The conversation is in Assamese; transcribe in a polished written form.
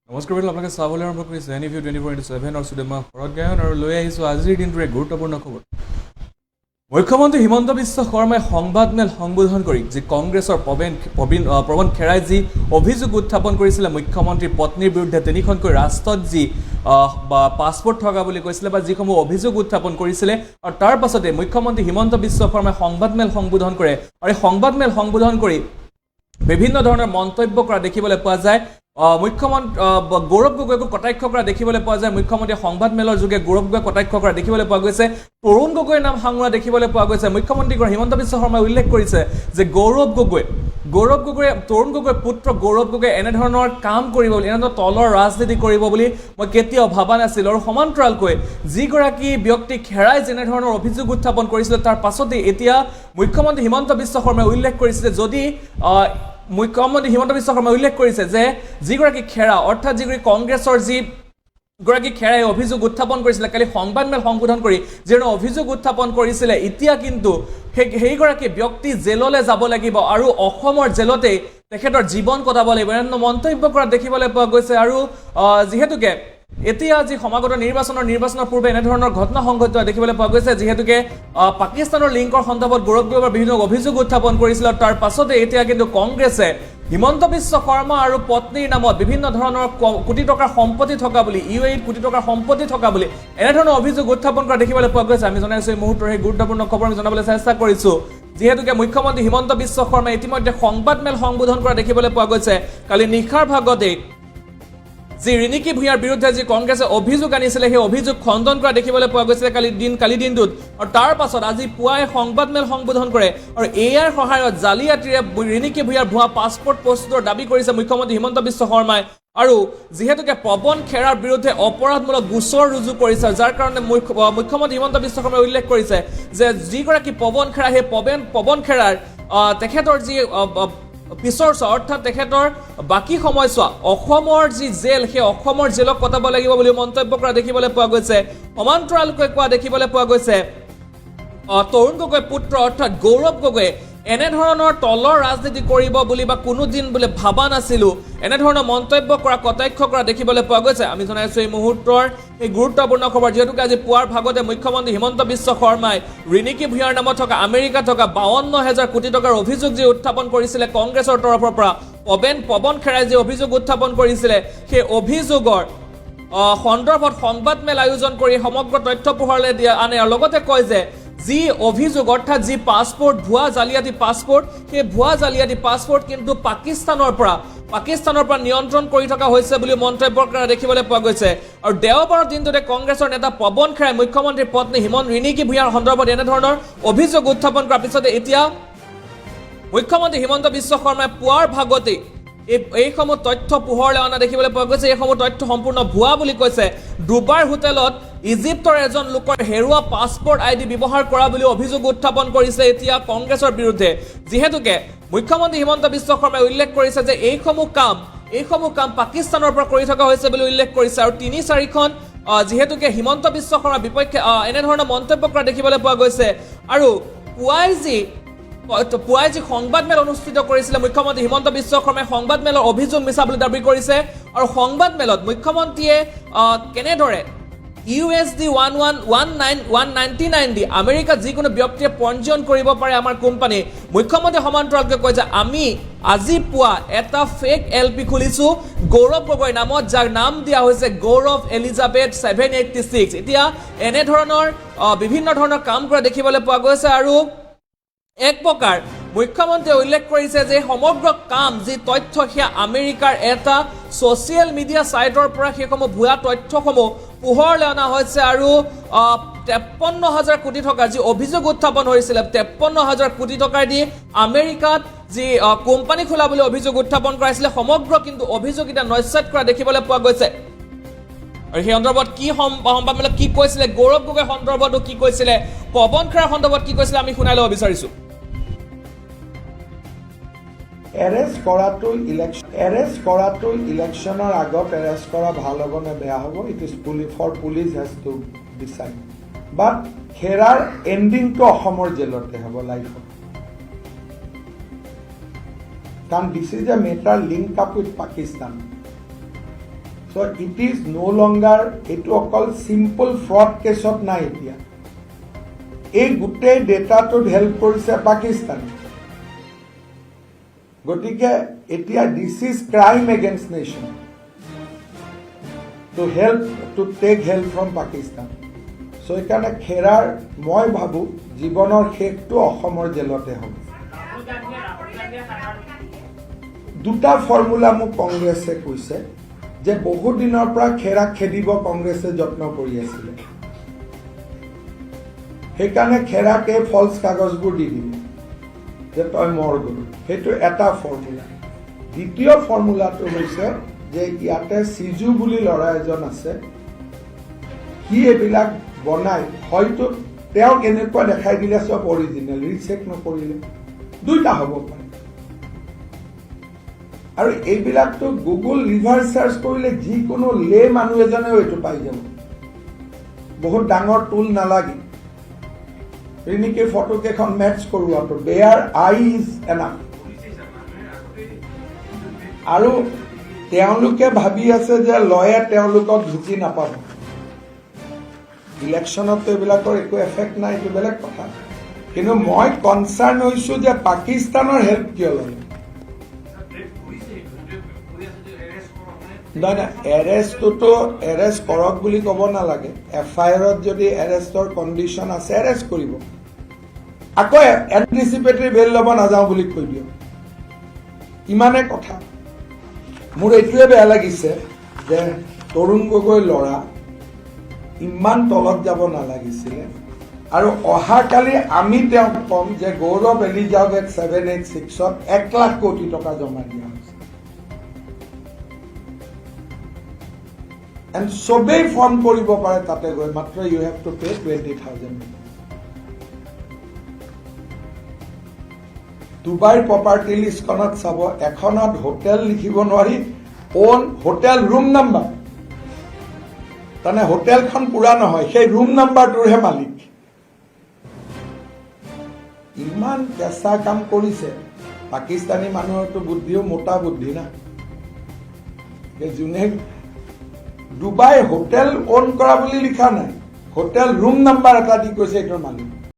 নমস্কাৰ বাইদেউ, আপোনালোকে চাবলৈ আৰম্ভ কৰিছে NEView 24/7 আৰু সুদেমা শৰৎ গায়ন আৰু লৈ আহিছোঁ আজিৰ দিনটোৰ এক গুৰুত্বপূৰ্ণ খবৰ। মুখ্যমন্ত্ৰী হিমন্ত বিশ্ব শৰ্মাই সংবাদমেল সম্বোধন কৰি যি কংগ্ৰেছৰ পৱন খেৰাই যি অভিযোগ উত্থাপন কৰিছিলে মুখ্যমন্ত্ৰীৰ পত্নীৰ বিৰুদ্ধে তিনিখনকৈ ৰাষ্ট্ৰত যি পাছপোৰ্ট থকা বুলি কৈছিলে বা যিসমূহ অভিযোগ উত্থাপন কৰিছিলে আৰু তাৰ পাছতে মুখ্যমন্ত্ৰী হিমন্ত বিশ্ব শৰ্মাই সংবাদমেল সম্বোধন কৰে আৰু এই সংবাদমেল সম্বোধন কৰি বিভিন্ন ধৰণৰ মন্তব্য কৰা দেখিবলৈ পোৱা যায়। মুখ্যমন্ত্ৰী গৌৰৱ গগৈকো কটাক্ষ কৰা দেখিবলৈ পোৱা যায়। মুখ্যমন্ত্ৰীয়ে সংবাদমেলৰ যোগে গৌৰৱ গগৈক কটাক্ষ কৰা দেখিবলৈ পোৱা গৈছে। তৰুণ গগৈৰ নাম সাঙুৰা দেখিবলৈ পোৱা গৈছে। মুখ্যমন্ত্ৰী হিমন্ত বিশ্ব শৰ্মাই উল্লেখ কৰিছে যে গৌৰৱ গগৈয়ে তৰুণ গগৈৰ পুত্ৰ গৌৰৱ গগৈ এনেধৰণৰ কাম কৰিব বুলি, এনেধৰণৰ তলৰ ৰাজনীতি কৰিব বুলি মই কেতিয়াও ভবা নাছিলোঁ। আৰু সমান্তৰালকৈ যিগৰাকী ব্যক্তিক হেৰাই যেনেধৰণৰ অভিযোগ উত্থাপন কৰিছিলে তাৰ পাছতেই এতিয়া মুখ্যমন্ত্ৰী হিমন্ত বিশ্ব শৰ্মাই উল্লেখ কৰিছে যদি মুখ্যমন্ত্ৰী হিমন্ত বিশ্ব শৰ্মাই উল্লেখ কৰিছে যে যিগৰাকী খেৰা অৰ্থাৎ যিগৰাকী কংগ্ৰেছৰ যিগৰাকী খেৰাই অভিযোগ উত্থাপন কৰিছিলে কালি সংবাদমেল সম্বোধন কৰি যিধৰণে অভিযোগ উত্থাপন কৰিছিলে এতিয়া কিন্তু সেইগৰাকী ব্যক্তি জেললৈ যাব লাগিব আৰু অসমৰ জেলতেই তেখেতৰ জীৱন কটাব লাগিব এনে মন্তব্য কৰা দেখিবলৈ পোৱা গৈছে। আৰু যিহেতুকে এতিয়া যি সমাগত নিৰ্বাচনৰ পূৰ্বে এনেধৰণৰ ঘটনা সংঘটিত দেখিবলৈ পোৱা গৈছে, যিহেতুকে পাকিস্তানৰ লিংকৰ সন্দৰ্ভত গৌৰৱ গগৈৰ বিভিন্ন অভিযোগ উত্থাপন কৰিছিল। তাৰ পাছতে এতিয়া কিন্তু কংগ্ৰেছে হিমন্ত বিশ্ব শৰ্মা আৰু পত্নীৰ নামত বিভিন্ন ধৰণৰ কোটি টকাৰ সম্পত্তি থকা বুলি UAE কোটি টকাৰ সম্পত্তি থকা বুলি এনেধৰণৰ অভিযোগ উত্থাপন কৰা দেখিবলৈ পোৱা গৈছে। আমি জনাইছো এই মুহূৰ্তৰ সেই গুৰুত্বপূৰ্ণ খবৰ আমি জনাবলৈ চেষ্টা কৰিছো। যিহেতুকে মুখ্যমন্ত্ৰী হিমন্ত বিশ্ব শৰ্মাই ইতিমধ্যে সংবাদমেল সম্বোধন কৰা দেখিবলৈ পোৱা গৈছে। কালি নিশাৰ ভাগতে যি ৰিণিকী ভূঞাৰ বিৰুদ্ধে যি কংগ্ৰেছে অভিযোগ আনিছিলে সেই অভিযোগ খণ্ডন কৰা দেখিবলৈ পোৱা গৈছিলে কালি দিনটোত। আৰু তাৰ পাছত আজি পুৱাই সংবাদমেল সম্বোধন কৰে আৰু এয়াৰ সহায়ত জালিয়াতিৰে ৰিণিকী ভূঞাৰ ভুৱা পাছপোৰ্ট প্ৰস্তুতৰ দাবী কৰিছে মুখ্যমন্ত্ৰী হিমন্ত বিশ্ব শৰ্মাই। আৰু যিহেতুকে পৱন খেৰাৰ বিৰুদ্ধে অপৰাধমূলক গোচৰ ৰুজু কৰিছে, যাৰ কাৰণে মুখ্যমন্ত্ৰী হিমন্ত বিশ্ব শৰ্মাই উল্লেখ কৰিছে যে যিগৰাকী পৱন খেৰা সেই পৱন খেৰাৰ তেখেতৰ যি পিছৰচোৱা অৰ্থাৎ তেখেতৰ বাকী সময়ছোৱা অসমৰ যি জেল সেই অসমৰ জেলক কটাব লাগিব বুলি মন্তব্য কৰা দেখিবলৈ পোৱা গৈছে। সমান্তৰালকৈ কোৱা দেখিবলৈ পোৱা গৈছে তৰুণ গগৈৰ পুত্ৰ অৰ্থাৎ গৌৰৱ গগৈয়ে এনেধৰণৰ তলৰ ৰাজনীতি কৰিব বুলি বা কোনোদিন বোলে ভাবা নাছিলো এনেধৰণৰ মন্তব্য কৰা কটাক্ষ কৰা দেখিবলৈ পোৱা গৈছে। আমি জনাইছো এই মুহূৰ্তৰ এই গুৰুত্বপূৰ্ণ খবৰ, যিহেতুকে আজি পুৱাৰ ভাগতে মুখ্যমন্ত্ৰী হিমন্ত বিশ্ব শৰ্মাই ৰিণিকী ভূঞাৰ নামত থকা আমেৰিকাত থকা 52,000 কোটি টকাৰ অভিযোগ যি উত্থাপন কৰিছিলে কংগ্ৰেছৰ তৰফৰ পৰা পৱন খেৰাই যি অভিযোগ উত্থাপন কৰিছিলে সেই অভিযোগৰ সন্দৰ্ভত সংবাদমেল আয়োজন কৰি সমগ্ৰ তথ্য পোহৰলৈ দিয়া আনে আৰু লগতে কয় যে যি অভিযোগ অৰ্থাৎ যি পাছপোৰ্ট ভুৱা জালিয়াতি পাছপোৰ্ট সেই ভুৱা জালিয়াতি পাছপোৰ্ট কিন্তু পাকিস্তানৰ পৰা নিয়ন্ত্ৰণ কৰি থকা হৈছে বুলি মন্তব্য কৰা দেখিবলৈ পোৱা গৈছে। আৰু দেওবাৰৰ দিনটোতে কংগ্ৰেছৰ নেতা পৱন খেৰাই মুখ্যমন্ত্ৰীৰ পত্নী ৰিণিকী ভূঞাৰ সন্দৰ্ভত এনেধৰণৰ অভিযোগ উত্থাপন কৰাৰ পিছতে এতিয়া মুখ্যমন্ত্ৰী হিমন্ত বিশ্ব শৰ্মাই পুৱাৰ ভাগতেই এইসমূহ তথ্য পোহৰলৈ অনা দেখিবলৈ পোৱা গৈছে। এইসমূহ তথ্য সম্পূৰ্ণ ভুৱা বুলি কৈছে। ডুবাই হোটেলত ইজিপ্তৰ এজন লোকৰ হেৰুৱা পাছপোৰ্ট ID ব্যৱহাৰ কৰা বুলি অভিযোগ উত্থাপন কৰিছে এতিয়া কংগ্ৰেছৰ বিৰুদ্ধে। যিহেতুকে মুখ্যমন্ত্ৰী হিমন্ত বিশ্ব শৰ্মাই উল্লেখ কৰিছে যে এইসমূহ কাম পাকিস্তানৰ পৰা কৰি থকা হৈছে বুলি উল্লেখ কৰিছে। আৰু 3-4খন যিহেতুকে হিমন্ত বিশ্ব শৰ্মাৰ বিপক্ষে এনেধৰণৰ মন্তব্য কৰা দেখিবলৈ পোৱা গৈছে। আৰু পুৱাই যি সংবাদমেল অনুষ্ঠিত কৰিছিলে মুখ্যমন্ত্ৰী হিমন্ত বিশ্ব শৰ্মাই সংবাদমেলৰ অভিযোগ মিছা বুলি দাবী কৰিছে। আৰু সংবাদমেলত মুখ্যমন্ত্ৰীয়ে কেনেদৰে USD 199 দি আমেৰিকাত যিকোনো ব্যক্তিয়ে পঞ্জীয়ন কৰিব পাৰে আমাৰ কোম্পানী, মুখ্যমন্ত্ৰী সমান্তৰালকৈ কয় যে আমি আজি পুৱা এটা ফেক LP খুলিছো গৌৰৱ গগৈ নামত, যাৰ নাম দিয়া হৈছে গৌৰৱ এলিজাবেথ 786। এতিয়া এনেধৰণৰ বিভিন্ন ধৰণৰ কাম কৰা দেখিবলৈ পোৱা গৈছে। আৰু এক প্ৰকাৰ মুখ্যমন্ত্ৰীয়ে উল্লেখ কৰিছে যে সমগ্ৰ কাম যি তথ্য সেয়া আমেৰিকাৰ এটা ছ'চিয়েল মিডিয়া ছাইটৰ পৰা সেইসমূহ ভুৱা তথ্যসমূহ পোহৰলৈ অনা হৈছে। আৰু 53,000 কোটি টকাৰ যি অভিযোগ উত্থাপন হৈছিলে 53,000 কোটি টকাৰ দি আমেৰিকাত যি কোম্পানী খোলা বুলি অভিযোগ উত্থাপন কৰাইছিলে সমগ্ৰ কিন্তু অভিযোগ এতিয়া নস্যাৎ কৰা দেখিবলৈ পোৱা গৈছে। আৰু সেই সন্দৰ্ভত কি সংবাদমেলত কি কৈছিলে, গৌৰৱ গগৈৰ সন্দৰ্ভতো কি কৈছিলে, পৱন খেৰাৰ সন্দৰ্ভত কি কৈছিলে আমি শুনাই ল'ব বিচাৰিছো। এৰেষ্ট কৰাটো ইলেকশ্যনৰ আগত এৰেষ্ট কৰা ভাল হ'ব নে বেয়া হ'ব, it is police has to decide. But খেৰাৰ এণ্ডিংটো অসমৰ জেলতে হ'ব লাইফত, কাৰণ this is a matter link up with Pakistan. So it is no longer এইটো অকল simple fraud কেছত নাই এতিয়া এই গোটেই ডেটাটোত হেল্প কৰিছে পাকিস্তান গতিকে এতিয়া this is crime against nation to take help from Pakistan. So এইকাৰণে খেৰাৰ মই ভাবো জীৱনৰ শেষটো অসমৰ জেলতে হ'ব দুটা ফৰ্মুলা মোক কংগ্ৰেছে কৈছে যে বহু দিনৰ পৰা খেৰাক খেদিব কংগ্ৰেছে যত্ন কৰি আছিল সেইকাৰণে খেৰাকে ফলছ কাগজবোৰ দি দিব যে তই মৰ গ'লো সেইটো এটা ফৰ্মুলা দ্বিতীয় ফৰ্মুলাটো হৈছে যে ইয়াতে সিজু বুলি ল'ৰা এজন আছে কি এইবিলাক বনাই হয়তো তেওঁ কেনেকুৱা দেখাই দিলে সব অৰিজিনেল ৰিচেক নকৰিলে দুইটা হ'ব পাৰে আৰু এইবিলাকতো গুগল ৰিভাৰ্ছ চাৰ্চ কৰিলে যিকোনো লে মানুহ এজনেও এইটো পাই যাব বহুত ডাঙৰ টুল নালাগে এনেকে ফটো কেইখন মেটচ কৰোৱাটো দেয়াৰ আইজ এনাফ আৰু তেওঁলোকে ভাবি আছে যে লয়ে তেওঁলোকক ঢুকি নাপাব ইলেকশ্যনত এইবিলাকৰ একো এফেক্ট নাই এইটো বেলেগ কথা কিন্তু মই কনচাৰ্ণ হৈছো যে পাকিস্তানৰ হেল্প কিয় ললে নহয় এৰেষ্টটোতো এৰেষ্ট কৰক বুলি ক'ব নালাগে এফআইআৰত যদি এৰেষ্টৰ কণ্ডিশ্যন আছে এৰেষ্ট কৰিব আকৌ এণ্টিচিপেটৰী বেল ল'ব নাযাওঁ বুলি কৈ দিয়ক ইমানে কথা মোৰ এইটোৱে বেয়া লাগিছে যে তৰুণ গগৈ ল'ৰা ইমান তলত যাব নালাগিছিলে আৰু অহাকালি আমি তেওঁক কম যে গৌৰৱ এলিজাবেথ 786ত 1 লাখ কোটি টকা জমা দিয়া হৈছে এণ্ড চবেই ফৰ্ম কৰিব পাৰে তাতে গৈ মাত্ৰ ইউ হেভ টু পে 20,000 ডুবাইৰ প্ৰপাৰ্টি লিষ্টখনত চাব এখনত হোটেল লিখিব নোৱাৰি ওন হোটেল ৰুম নাম্বাৰ তাৰমানে হোটেলখন পুৰা নহয় সেই ৰুম নাম্বাৰটোৰহে মালিক ইমান কেঁচা কাম কৰিছে পাকিস্তানী মানুহৰতো বুদ্ধিও মোটা বুদ্ধি না যোনে ডুবাই হোটেল ওন কৰা বুলি লিখা নাই হোটেল ৰুম নাম্বাৰ এটা দি কৈছে এইটোৰ মালিক